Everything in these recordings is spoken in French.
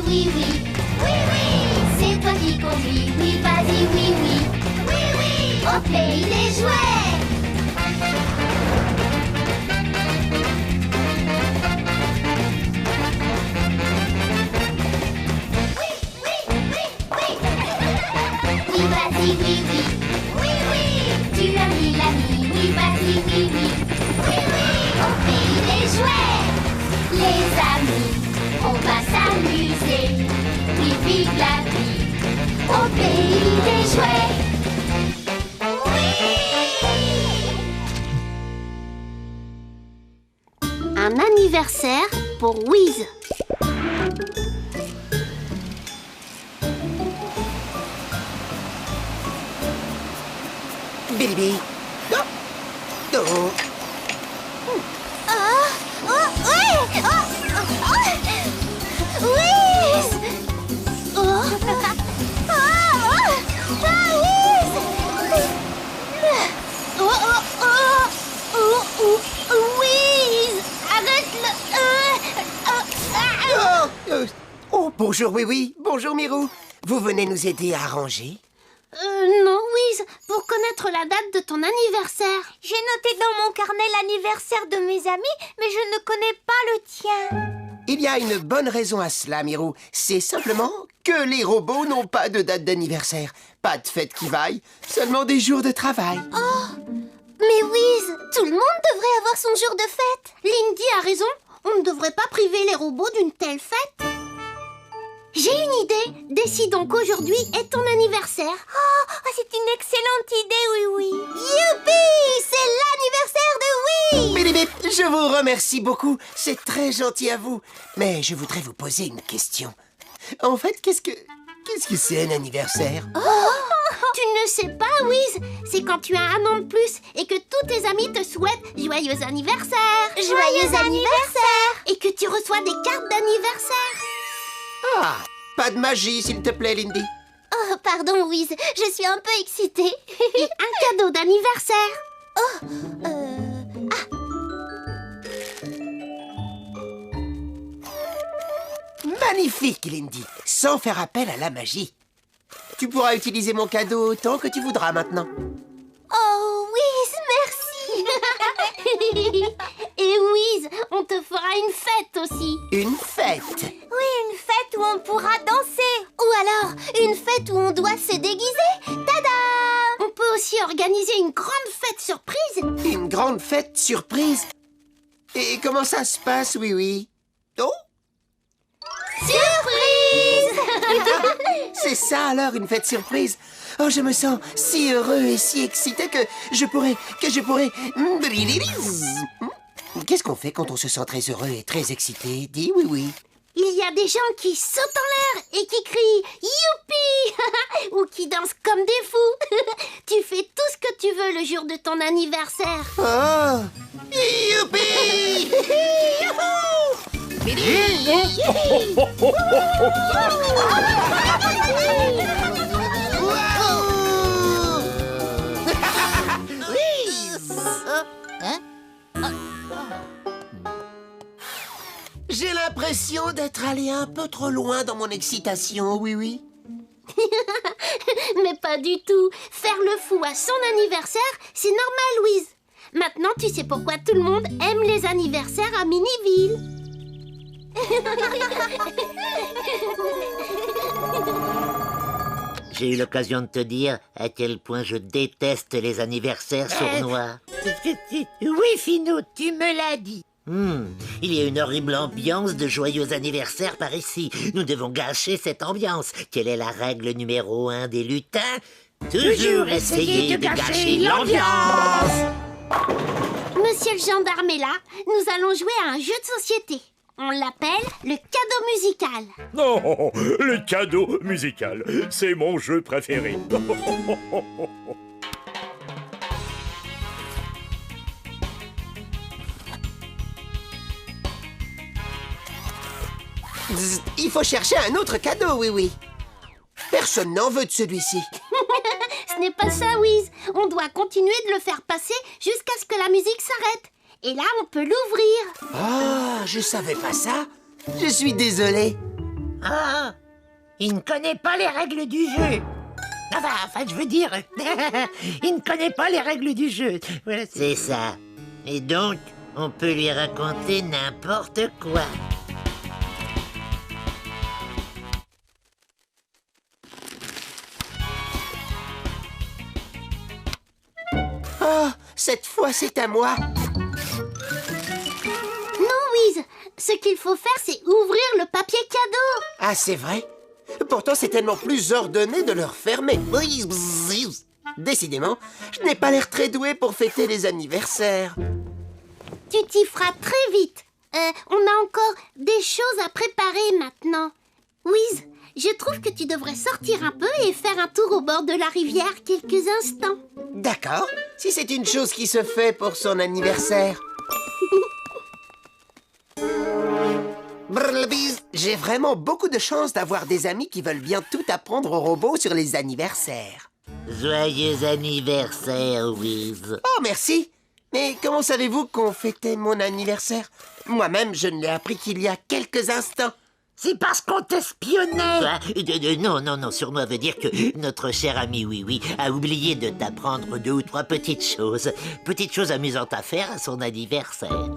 oui, oui. Oui, oui, c'est toi qui conduis. Oui, vas-y, oui, oui. Oui, oui, au pays des jouets. Oui, vas-y, oui, oui. Oui, oui, tu as mis l'ami. Oui, vas-y, oui, oui. Oui, oui, au pays des jouets. Les amis, on va s'amuser. Oui, vive la vie, au pays des jouets. Oui! Un anniversaire pour Wiz. Bilibi. Non. Non. Wiz! Wiz! Arrête-le! Oh, bonjour, oui, oui. Bonjour, Mirou. Vous venez nous aider à ranger? Non, Wiz, pour connaître la date de ton anniversaire. J'ai noté dans mon carnet l'anniversaire de mes amis, mais je ne connais pas le tien. Il y a une bonne raison à cela, Mirou. C'est simplement que les robots n'ont pas de date d'anniversaire. Pas de fête qui vaille, seulement des jours de travail. Mais Wiz, tout le monde devrait avoir son jour de fête. Lindy a raison, on ne devrait pas priver les robots d'une telle fête. J'ai une idée. Décidons qu'aujourd'hui est ton anniversaire. C'est une excellente idée, oui, oui. Youpi! C'est l'anniversaire de Wiz! Bilibip, je vous remercie beaucoup. C'est très gentil à vous. Mais je voudrais vous poser une question. En fait, qu'est-ce que c'est un anniversaire? Tu ne sais pas, Wiz? C'est quand tu as un an de plus et que tous tes amis te souhaitent joyeux anniversaire! Joyeux anniversaire! Et que tu reçois des cartes d'anniversaire. Ah, pas de magie, s'il te plaît, Lindy. Oh, pardon, Wiz, je suis un peu excitée. Et un cadeau d'anniversaire. Magnifique, Lindy. Sans faire appel à la magie. Tu pourras utiliser mon cadeau autant que tu voudras maintenant. Oh, Wiz, merci. Et Wiz, on te fera une fête aussi. Une fête? Oui, une fête où on pourra danser. Ou alors, une fête où on doit se déguiser. Tada! On peut aussi organiser une grande fête surprise. Une grande fête surprise? Et comment ça se passe, oui, oui? Oh, Surprise! c'est ça alors, une fête surprise? Oh, je me sens si heureux et si excité que je pourrais... Qu'est-ce qu'on fait quand on se sent très heureux et très excité? Dis oui, oui. Il y a des gens qui sautent en l'air et qui crient « Youpi !» ou qui dansent comme des fous. Tu fais tout ce que tu veux le jour de ton anniversaire. Oh! Youpi! J'ai l'impression d'être allé un peu trop loin dans mon excitation, oui, oui. Mais pas du tout. Faire le fou à son anniversaire, c'est normal, Louise. Maintenant, tu sais pourquoi tout le monde aime les anniversaires à Miniville. J'ai eu l'occasion de te dire à quel point je déteste les anniversaires sournois. Oui, Finot, tu me l'as dit. Il y a une horrible ambiance de joyeux anniversaire par ici. Nous devons gâcher cette ambiance. Quelle est la règle numéro 1 des lutins? Toujours essayer de gâcher l'ambiance. Monsieur le gendarme est là. Nous allons jouer à un jeu de société. On l'appelle le cadeau musical. Non, le cadeau musical, c'est mon jeu préféré. Il faut chercher un autre cadeau, oui, oui. Personne n'en veut de celui-ci. Ce n'est pas ça, Wiz. On doit continuer de le faire passer jusqu'à ce que la musique s'arrête. Et là, on peut l'ouvrir. Ah, je savais pas ça. Je suis désolé. Ah, il ne connaît pas les règles du jeu. Enfin, je veux dire, il ne connaît pas les règles du jeu. Voilà, C'est ça. Et donc, on peut lui raconter n'importe quoi. Oh, cette fois, c'est à moi. Non, Wiz, ce qu'il faut faire, c'est ouvrir le papier cadeau. Ah, c'est vrai? Pourtant, c'est tellement plus ordonné de le refermer. Décidément, je n'ai pas l'air très doué pour fêter les anniversaires. Tu t'y feras très vite. On a encore des choses à préparer maintenant. Wiz, je trouve que tu devrais sortir un peu et faire un tour au bord de la rivière quelques instants. D'accord, si c'est une chose qui se fait pour son anniversaire. Brrlbees, j'ai vraiment beaucoup de chance d'avoir des amis qui veulent bien tout apprendre aux robots sur les anniversaires. Joyeux anniversaire, Wiz. Oh, merci. Mais comment savez-vous qu'on fêtait mon anniversaire? Moi-même, je ne l'ai appris qu'il y a quelques instants. c'est parce qu'on t'espionnait. Quoi? Non, surnois veut dire que notre cher ami Oui a oublié de t'apprendre 2 ou 3 petites choses amusantes à faire à son anniversaire.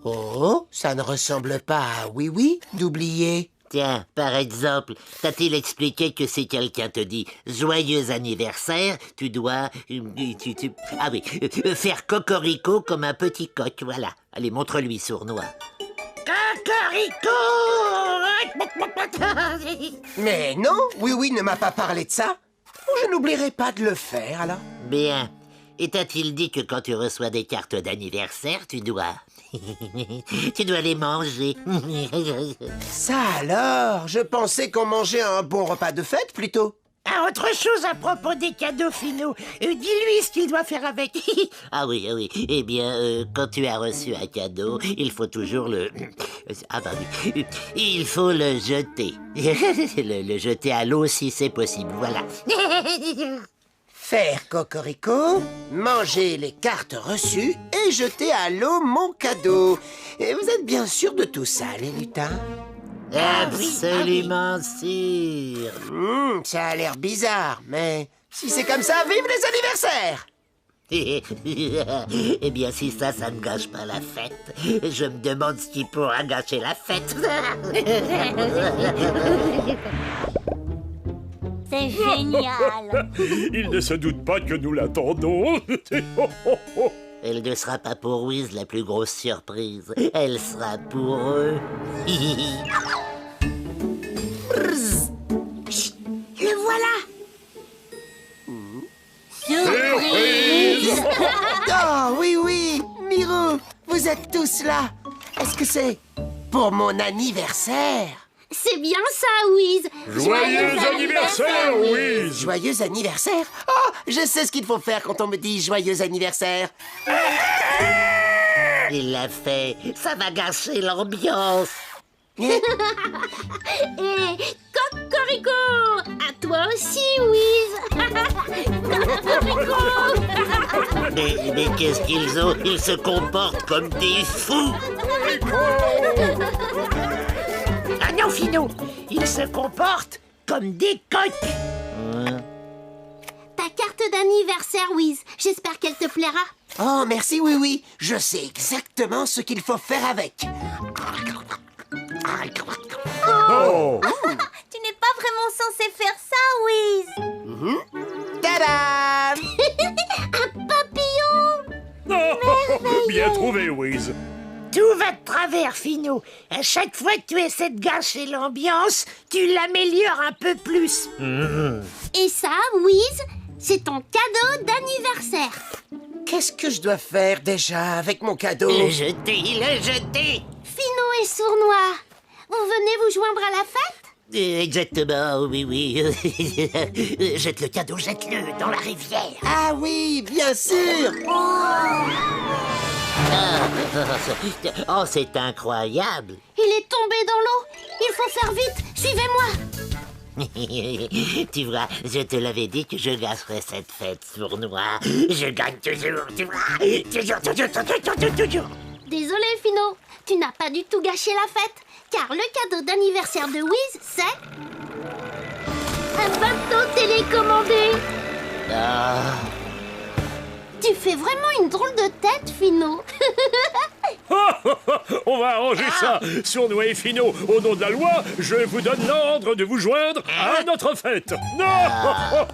Oh, ça ne ressemble pas à Oui d'oublier. Tiens, par exemple, t'a-t-il expliqué que si quelqu'un te dit « Joyeux anniversaire », tu dois... faire cocorico comme un petit coq, voilà. Allez, montre-lui, sournois. Cocorico. Mais non, Oui ne m'a pas parlé de ça. Je n'oublierai pas de le faire, alors. Bien. Et t'a-t-il dit que quand tu reçois des cartes d'anniversaire, tu dois... tu dois les manger. Ça alors, je pensais qu'on mangeait un bon repas de fête, plutôt. Ah, autre chose à propos des cadeaux finaux. Dis-lui ce qu'il doit faire avec. Ah oui. Eh bien, quand tu as reçu un cadeau, il faut toujours le... Il faut le jeter. le jeter à l'eau si c'est possible, voilà. Faire cocorico, manger les cartes reçues et jeter à l'eau mon cadeau. Et vous êtes bien sûr de tout ça, les lutins? Absolument sûr. Ça a l'air bizarre, mais si c'est comme ça, vive les anniversaires! Eh bien, si ça ne gâche pas la fête, je me demande ce qui pourra gâcher la fête. C'est génial. Il ne se doute pas que nous l'attendons. Elle ne sera pas pour Wiz la plus grosse surprise. Elle sera pour eux. Le voilà. Surprise! Oh, oui, Miro, vous êtes tous là. Est-ce que c'est pour mon anniversaire? C'est bien ça, Wiz. Joyeux anniversaire, Wiz! Joyeux anniversaire? Oh, je sais ce qu'il faut faire quand on me dit joyeux anniversaire. Il l'a fait. Ça va gâcher l'ambiance. Et cocorico. À toi aussi, Wiz. Cocorico. Mais qu'est-ce qu'ils ont? Ils se comportent comme des fous. Ah non, Finot, ils se comportent comme des coqs. Ta carte d'anniversaire, Wiz. J'espère qu'elle te plaira. Oh, merci, oui. Je sais exactement ce qu'il faut faire avec. Oh! Tu n'es pas vraiment censé faire ça, Wiz. Tadam! Bien trouvé, Wiz. Tout va de travers, Finot. À chaque fois que tu essaies de gâcher l'ambiance, tu l'améliores un peu plus. Et ça, Wiz, c'est ton cadeau d'anniversaire. Qu'est-ce que je dois faire déjà avec mon cadeau? Le jeter. Finot et Sournois, vous venez vous joindre à la fête? Exactement, oui. Jette le cadeau, jette-le dans la rivière. Ah oui, bien sûr! Oh, c'est incroyable. Il est tombé dans l'eau. Il faut faire vite. Suivez-moi. Tu vois, je te l'avais dit que je gâcherais cette fête, sournois. Je gagne toujours, tu vois. Toujours. Désolé, Finot. Tu n'as pas du tout gâché la fête. Car le cadeau d'anniversaire de Wiz, c'est... un bateau télécommandé. Ah. Tu fais vraiment une drôle de tête, Finot. On va arranger ça. Sournois et Finot, au nom de la loi, je vous donne l'ordre de vous joindre à notre fête. Non.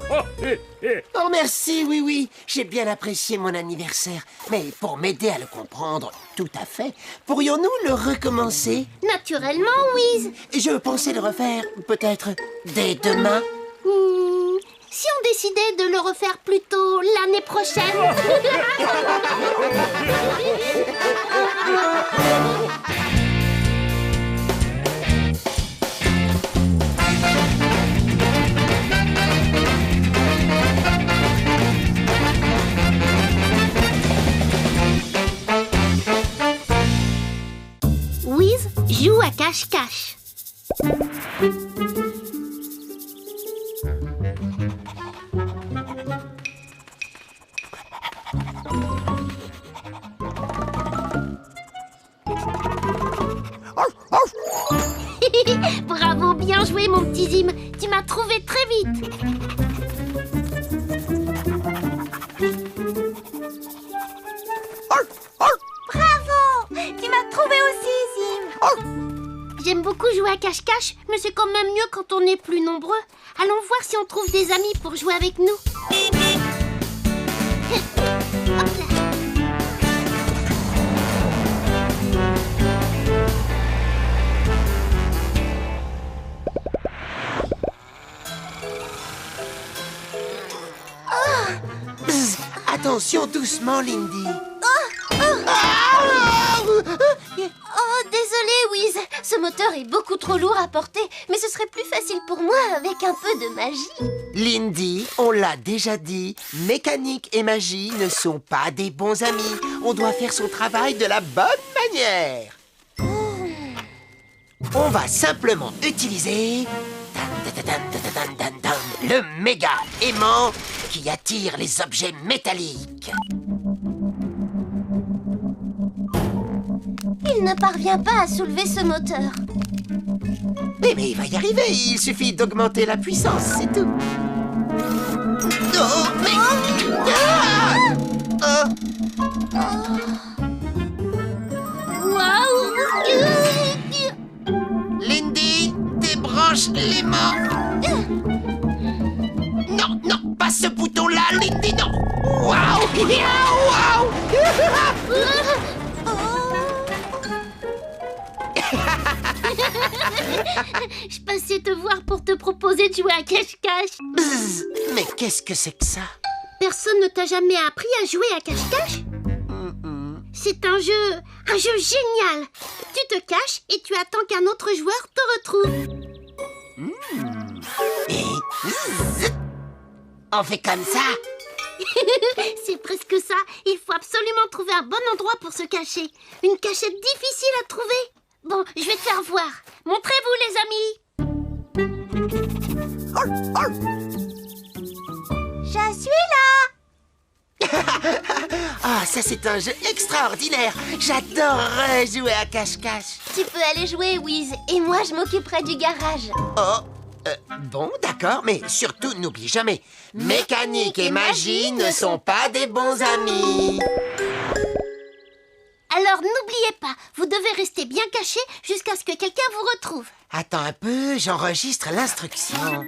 Oh merci, oui, j'ai bien apprécié mon anniversaire. Mais pour m'aider à le comprendre tout à fait, pourrions-nous le recommencer? Naturellement, Wiz. Je pensais le refaire, peut-être, dès demain. Si on décidait de le refaire plus tôt l'année prochaine. Wiz joue à cache-cache. Bravo, bien joué mon petit Zim. Tu m'as trouvé très vite. Bravo, tu m'as trouvé aussi, Zim. J'aime beaucoup jouer à cache-cache, mais c'est quand même mieux quand on est plus nombreux. Allons voir si on trouve des amis pour jouer avec nous. Hop là. Attention, doucement, Lindy. Oh, désolé, Wiz. Ce moteur est beaucoup trop lourd à porter, mais ce serait plus facile pour moi avec un peu de magie. Lindy, on l'a déjà dit, mécanique et magie ne sont pas des bons amis. On doit faire son travail de la bonne manière. On va simplement utiliser le méga aimant qui attire les objets métalliques. Il ne parvient pas à soulever ce moteur. Mais il va y arriver, il suffit d'augmenter la puissance, c'est tout. Oh, mais... Waouh! Lindy, débranche l'aimant. Non, non, pas ce bouton-là, Lindy, non. Waouh! Waouh! Je passais te voir pour te proposer de jouer à cache-cache. Bzz, mais qu'est-ce que c'est que ça? Personne ne t'a jamais appris à jouer à cache-cache? C'est un jeu génial. Tu te caches et tu attends qu'un autre joueur te retrouve. Et... Bzz, on fait comme ça? C'est presque ça. Il faut absolument trouver un bon endroit pour se cacher. Une cachette difficile à trouver. Bon, je vais te faire voir. Montrez-vous, les amis. Je suis là. Ah, ça c'est un jeu extraordinaire. J'adorerais jouer à cache-cache. Tu peux aller jouer, Wiz. Et moi, je m'occuperai du garage. Oh, bon, d'accord, mais surtout n'oublie jamais, mécanique et magie ne sont pas des bons amis. Alors n'oubliez pas, vous devez rester bien caché jusqu'à ce que quelqu'un vous retrouve. Attends un peu, j'enregistre l'instruction.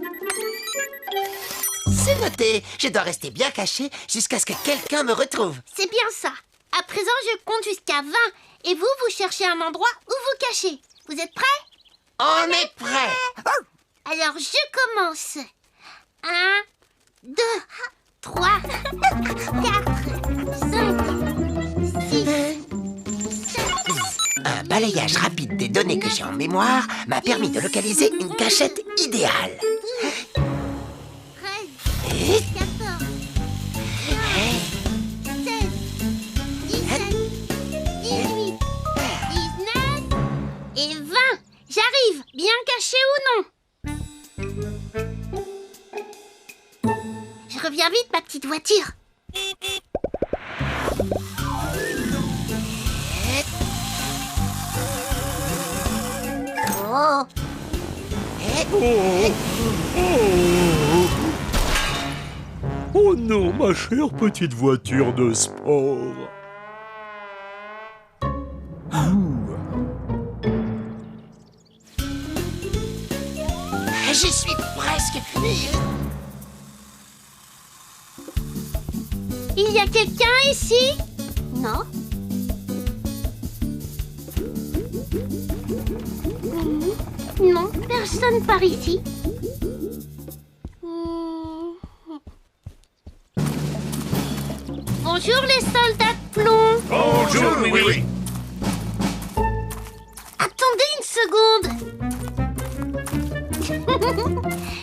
C'est noté, je dois rester bien caché jusqu'à ce que quelqu'un me retrouve. C'est bien ça. À présent, je compte jusqu'à 20. Et vous, vous cherchez un endroit où vous cachez. Vous êtes prêts? On est prêt. Alors, je commence. 1, 2, 3, 4, 5, 6, 7... Un balayage rapide des données que j'ai en mémoire m'a permis de localiser une cachette idéale. 13, 14, 16, 17, 18, 19 et 20. J'arrive, bien caché ou non? Je reviens vite, ma petite voiture. Oh. Oh non, ma chère petite voiture de sport. J'y suis presque. Il y a quelqu'un ici? Non? Non, personne par ici. Bonjour les soldats de plomb. Bonjour, oui, oui. Attendez une seconde.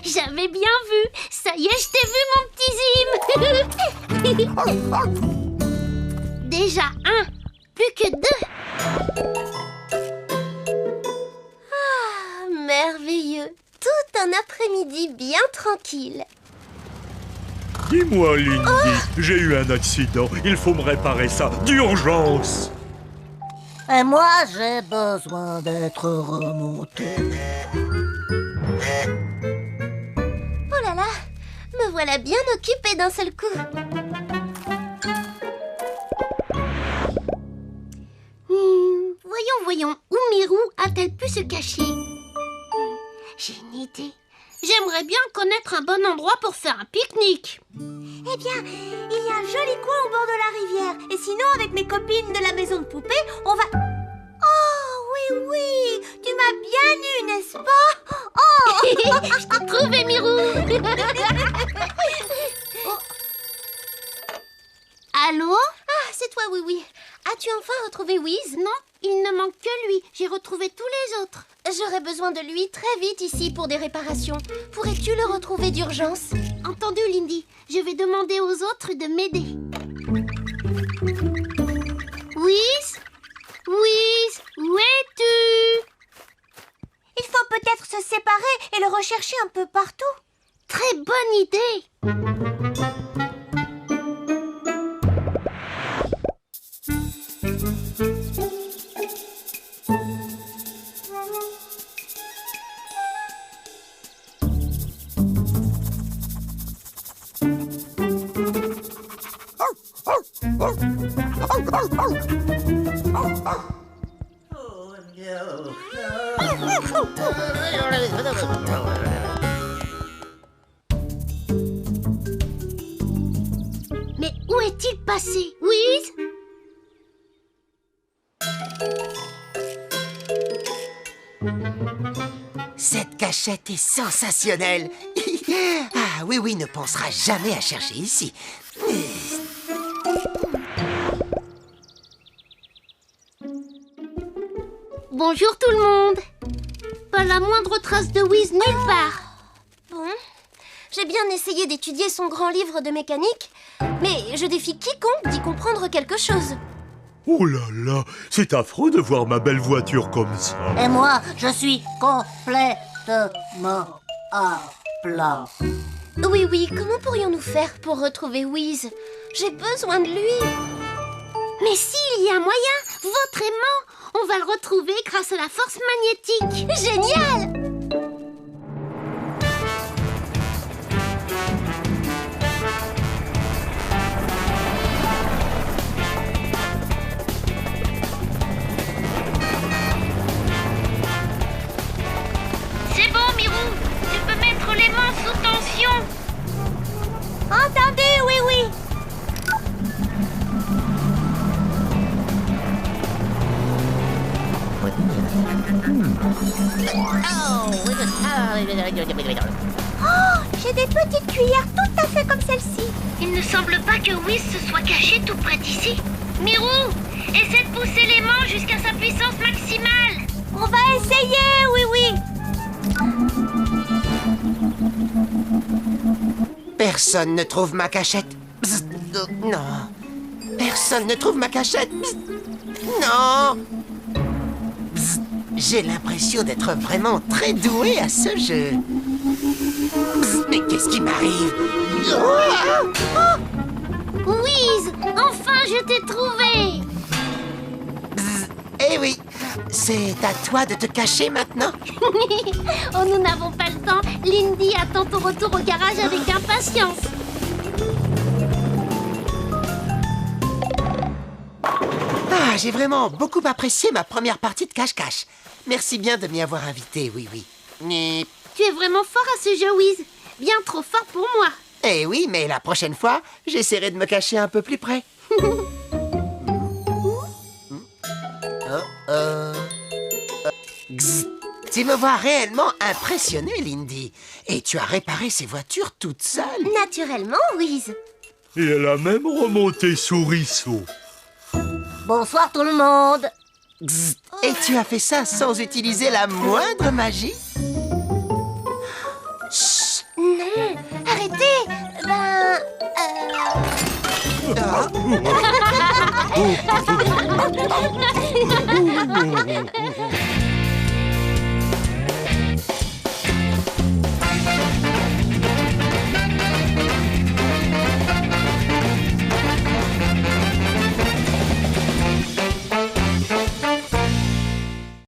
J'avais bien vu. Ça y est, je t'ai vu, mon petit Zim. Déjà un, plus que deux. Ah, merveilleux. Tout un après-midi bien tranquille. Dis-moi, Lindy, j'ai eu un accident. Il faut me réparer ça d'urgence. Et moi, j'ai besoin d'être remonté. Oh là là, me voilà bien occupée d'un seul coup. Voyons, où Mirou a-t-elle pu se cacher? J'ai une idée. J'aimerais bien connaître un bon endroit pour faire un pique-nique. Eh bien, il y a un joli coin au bord de la rivière. Et sinon, avec mes copines de la maison de poupée, on va... Oh, oui, tu m'as bien eu, n'est-ce pas? Oh. Je t'ai trouvé, Mirou. Allô? Ah, c'est toi, oui. As-tu enfin retrouvé Wiz? Non, il ne manque que lui. J'ai retrouvé tous les autres. J'aurais besoin de lui très vite ici pour des réparations. Pourrais-tu le retrouver d'urgence? Entendu, Lindy. Je vais demander aux autres de m'aider. Wiz? Wiz, où es-tu? Il faut peut-être se séparer et le rechercher un peu partout. Très bonne idée. Mais où est-il passé? Wiz? Cette cachette est sensationnelle. Ah, oui, ne pensera jamais à chercher ici. Bonjour tout le monde. Pas la moindre trace de Wiz nulle part. Bon, j'ai bien essayé d'étudier son grand livre de mécanique, mais je défie quiconque d'y comprendre quelque chose. Oh là là, c'est affreux de voir ma belle voiture comme ça. Et moi, je suis complètement à plat. Oui, comment pourrions-nous faire pour retrouver Wiz? J'ai besoin de lui. Mais s'il y a moyen, votre aimant, on va le retrouver grâce à la force magnétique. Génial! C'est bon, Mirou. Tu peux mettre l'aimant sous tension. Entendu, oui. Oh, j'ai des petites cuillères tout à fait comme celle-ci. Il ne semble pas que Wiz se soit caché tout près d'ici. Mirou, essaie de pousser l'aimant jusqu'à sa puissance maximale. On va essayer, oui. Personne ne trouve ma cachette. Bzz, non. Personne ne trouve ma cachette. Bzz, non. Bzz, j'ai l'impression d'être vraiment très doué à ce jeu. Bzz, mais qu'est-ce qui m'arrive? Wiz, enfin je t'ai trouvé. Eh oui, C'est à toi de te cacher maintenant? Oh, nous n'avons pas le temps. Lindy attend ton retour au garage avec impatience. Ah, j'ai vraiment beaucoup apprécié ma première partie de cache-cache. Merci bien de m'y avoir invité, oui, oui. Tu es vraiment fort à ce jeu, Wiz. Bien trop fort pour moi. Eh oui, mais la prochaine fois, j'essaierai de me cacher un peu plus près. Gzz. Tu me vois réellement impressionné, Lindy. Et tu as réparé ces voitures toute seule. Naturellement, Wiz. Et elle a même remonté Souriceau. Bonsoir tout le monde. Gzz. Et tu as fait ça sans utiliser la moindre magie? Non, arrêtez. Ben...